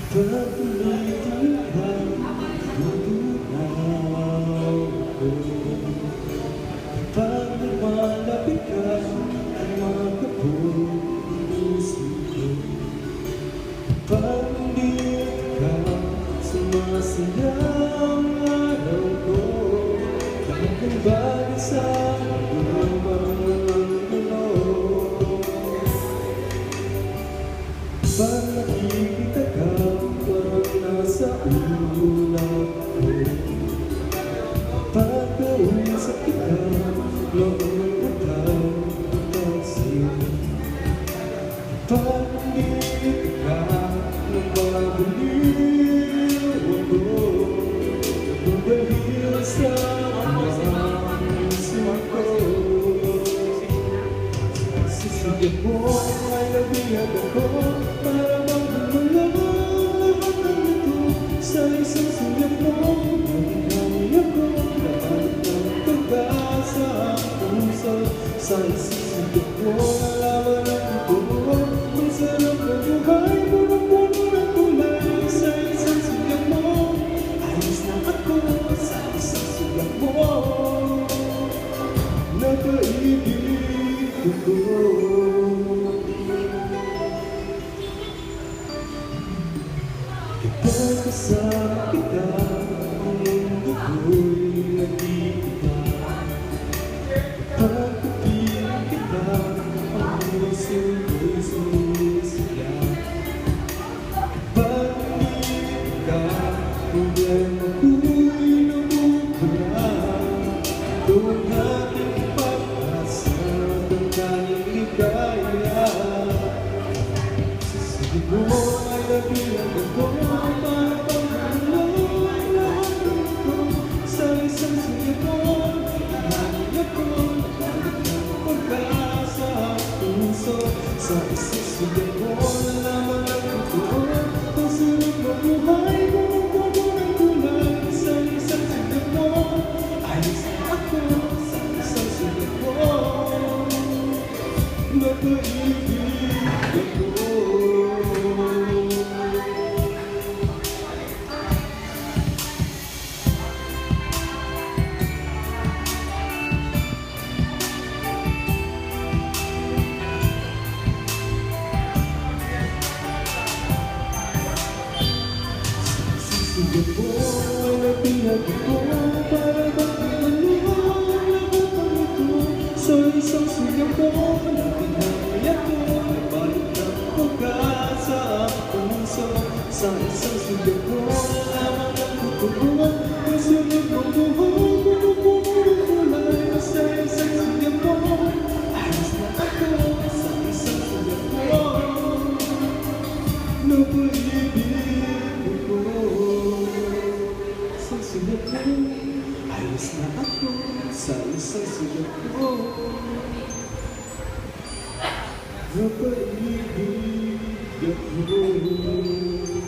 Pag-ulitin ka, tutunaw ko. Pag lumalapit ka, ay makapusin ko. Pag ulit ka, sumasaya ang araw ko. Kahit ang bagay sa lumang gulo. Pag nakikita ka, parang nasa ulap ko. Pagkausap kita, loob ng taxi. Pag nandito ka, nababaliw ako. Nababaliw sa puso ko. Sisigyan mo ay nabiyag ako, para magmulaw lahat ng ito. Sa isang sulat mo, naging ako, nabalik ng tuga sa puso. Sa isang sulat mo, nalaman ang ito. Ang sarap na buhay, punong-puno ng kulay. Sa isang sulat mo, ayos na ako. Sa isang sulat mo, napaibig ako. Kapag kasama kita, ang mundo ko'y nag-iiba. Pagkapiling kita, ang puso ko'y sumisigla. Kapag umilit ka, problema ko'y namumula. Ito ang aking pag-asa, ang kanyang ligaya. Sisig mo ay nabilang ako, para pagmulaw lahat ng ito. Sa isang sulat mo, naging ako, nabalik ng pag-asa ang puso. Sa isang sulat mo, nalaman ang ito. Ang sarap na buhay, punong-puno ng kulay. Sa isang sulat mo, ayos na ako. Sa isang sulat mo, napaibig ako. Sugat mo ay napinag ko, para magmulaw lahat ng ito. Sa isang sugat mo, natinay ako, nabalik ng pag-asa ang puso. Sa isang sugat mo, nalaman ang tuturuan. Ang sarap ng buhay, punong-puno ng kulay. Sa isang sugat mo, ayos na ako. Sa isang sugat mo, napaibig ako. Sa sugat mo, ayos na ako. Sa isang sugat mo, napaibig ako.